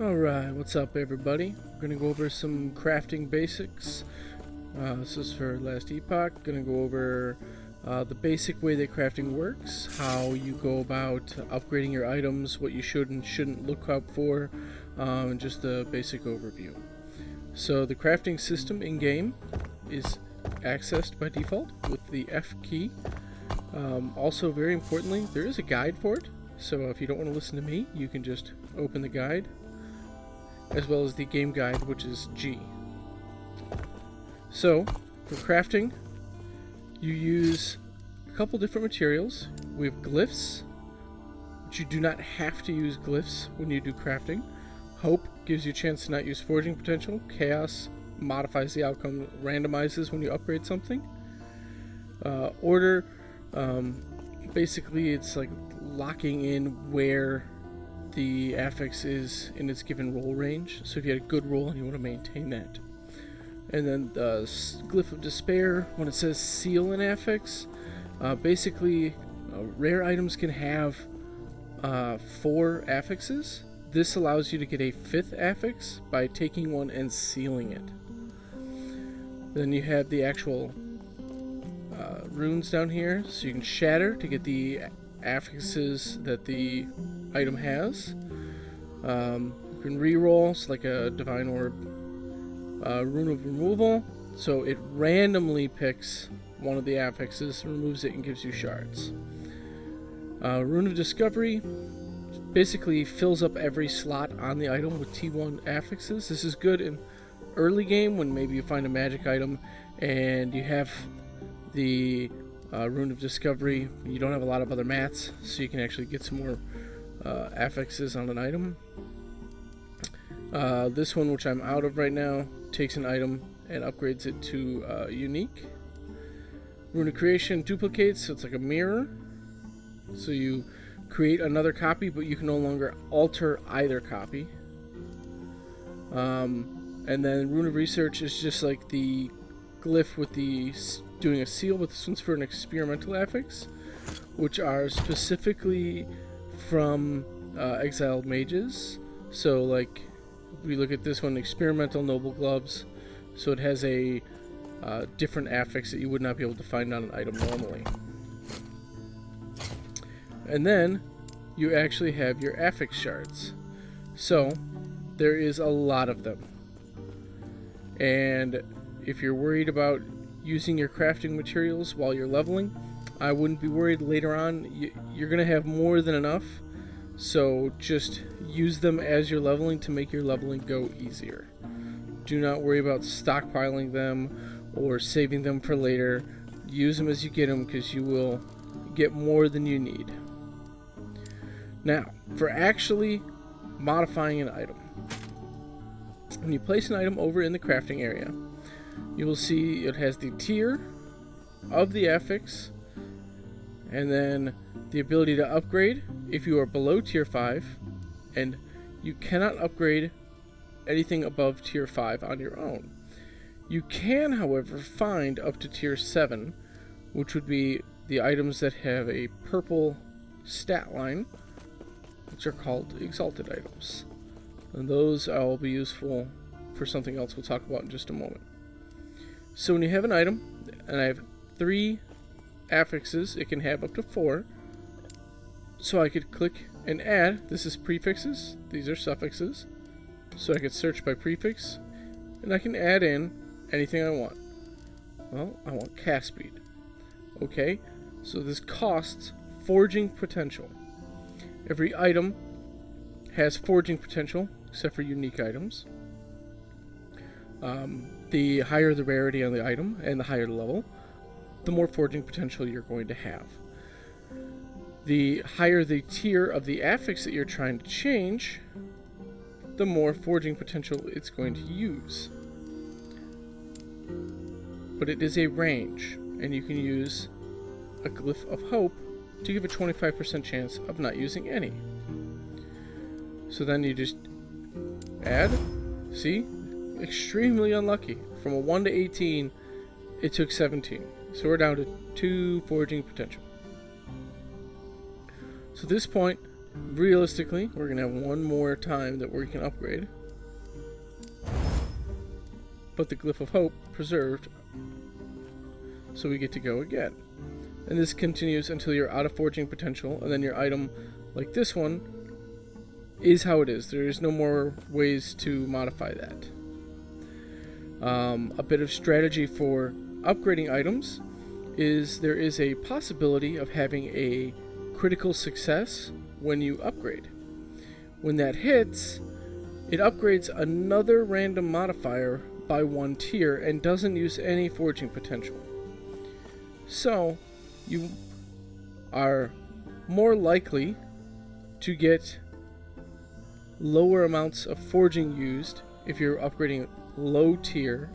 Alright, what's up everybody? We're going to go over some crafting basics. This is for Last Epoch. Going to go over the basic way that crafting works, how you go about upgrading your items, what you should and shouldn't look out for, and just a basic overview. So the crafting system in-game is accessed by default with the F key. Also, very importantly, there is a guide for it, so if you don't want to listen to me, you can just open the guide, as well as the game guide, which is G. So, for crafting, you use a couple different materials. We have glyphs, but you do not have to use glyphs when you do crafting. Hope gives you a chance to not use forging potential. Chaos modifies the outcome, randomizes when you upgrade something. Order, basically it's like locking in where the affix is in its given roll range. So if you had a good roll and you want to maintain that. And then the Glyph of Despair, when it says seal an affix, basically rare items can have 4 affixes. This allows you to get a 5th affix by taking one and sealing it. Then you have the actual runes down here, so you can shatter to get the affixes that the item has. You can reroll, so like a Divine Orb, Rune of Removal, so it randomly picks one of the affixes, removes it, and gives you shards. Rune of Discovery basically fills up every slot on the item with T1 affixes. This is good in early game when maybe you find a magic item and you have the Rune of Discovery. You don't have a lot of other mats, so you can actually get some more affixes on an item. This one, which I'm out of right now, takes an item and upgrades it to unique. Rune of Creation duplicates, so it's like a mirror. So you create another copy, but you can no longer alter either copy. And then Rune of Research is just like the glyph with the doing a seal, but this one's for an experimental affix, which are specifically from exiled mages. So like we look at this one, experimental noble gloves, so it has a different affix that you would not be able to find on an item normally. And then you actually have your affix shards. So there is a lot of them, and if you're worried about using your crafting materials while you're leveling, I wouldn't be worried. Later on you're gonna have more than enough, so just use them as you're leveling to make your leveling go easier. Do not worry about stockpiling them or saving them for later. Use them as you get them, because you will get more than you need. Now, for actually modifying an item, when you place an item over in the crafting area, you will see it has the tier of the affix, and then the ability to upgrade if you are below tier 5, and you cannot upgrade anything above tier 5 on your own. You can, however, find up to tier 7, which would be the items that have a purple stat line, which are called exalted items. And those will be useful for something else we'll talk about in just a moment. So when you have an item, and I have 3 affixes, it can have up to 4. So I could click and add. This is prefixes, these are suffixes. So I could search by prefix, and I can add in anything I want. Well, I want cast speed. Okay, so this costs forging potential. Every item has forging potential, except for unique items. The higher the rarity on the item and the higher the level, the more forging potential you're going to have. The higher the tier of the affix that you're trying to change, the more forging potential it's going to use. But it is a range, and you can use a Glyph of Hope to give a 25% chance of not using any. So then you just add. See? Extremely unlucky. From a 1 to 18, it took 17. So we're down to 2 forging potential. So at this point, realistically, we're going to have one more time that we can upgrade. But the Glyph of Hope preserved, so we get to go again. And this continues until you're out of forging potential, and then your item, like this one, is how it is. There is no more ways to modify that. A bit of strategy for upgrading items is there is a possibility of having a critical success when you upgrade. When that hits, it upgrades another random modifier by 1 tier and doesn't use any forging potential. So you are more likely to get lower amounts of forging used if you're upgrading low tier,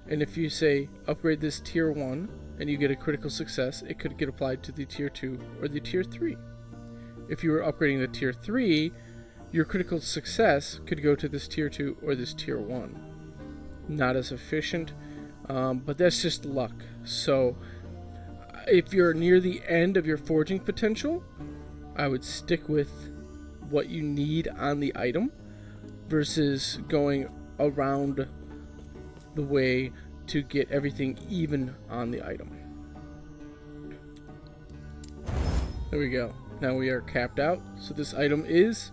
and if you say upgrade this tier 1 and you get a critical success, it could get applied to the tier 2 or the tier 3. If you were upgrading the tier 3, your critical success could go to this tier 2 or this tier 1. Not as efficient, but that's just luck. So if you're near the end of your forging potential, I would stick with what you need on the item versus going around the way to get everything even on the item. There we go. Now we are capped out, so this item is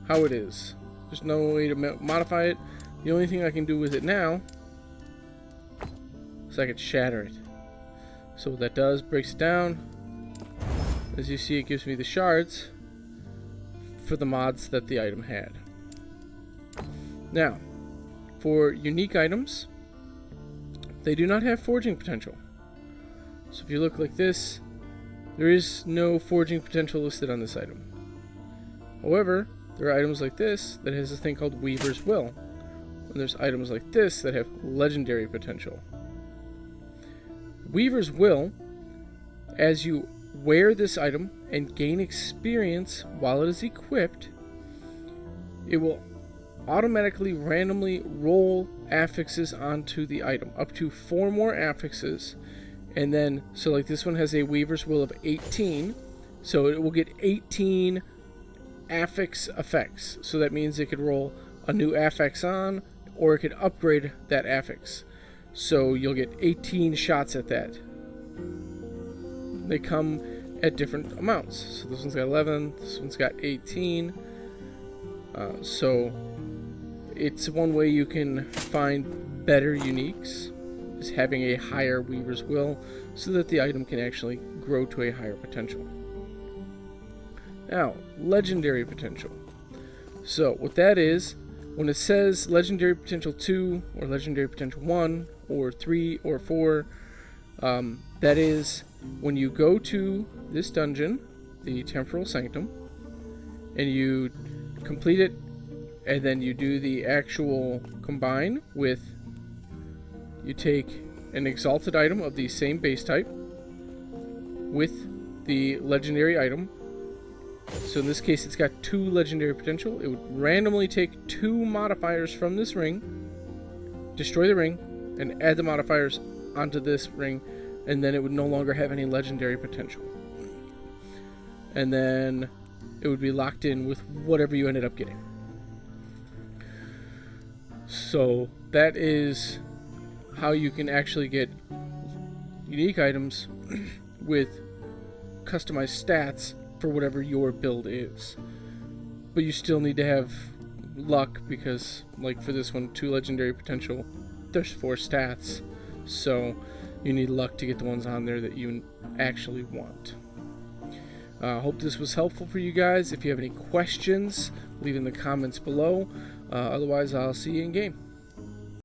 how it is. There's no way to modify it. The only thing I can do with it now is I can shatter it. So what that does, breaks it down. As you see, it gives me the shards for the mods that the item had. Now, for unique items, they do not have forging potential. So if you look like this, there is no forging potential listed on this item. However, there are items like this that has a thing called Weaver's Will. And there's items like this that have legendary potential. Weaver's Will, as you wear this item and gain experience while it is equipped, it will automatically randomly roll affixes onto the item, up to 4 more affixes. And then, so like this one has a Weaver's Will of 18, so it will get 18 affix effects. So that means it could roll a new affix on, or it could upgrade that affix. So you'll get 18 shots at that. They come at different amounts. So this one's got 11, this one's got 18. So it's one way you can find better uniques, is having a higher Weaver's Will so that the item can actually grow to a higher potential. Now, legendary potential. So what that is, when it says legendary potential 2 or legendary potential 1 or 3 or 4, that is when you go to this dungeon, the Temporal Sanctum, and you complete it, and then you do the actual combine with, you take an exalted item of the same base type with the legendary item. So in this case, it's got 2 legendary potential. It would randomly take 2 modifiers from this ring, destroy the ring, and add the modifiers onto this ring, and then it would no longer have any legendary potential. And then it would be locked in with whatever you ended up getting. So that is how you can actually get unique items with customized stats for whatever your build is. But you still need to have luck because, like for this one, 2 legendary potential, there's 4 stats. So you need luck to get the ones on there that you actually want. Hope this was helpful for you guys. If you have any questions, leave in the comments below. Otherwise, I'll see you in game.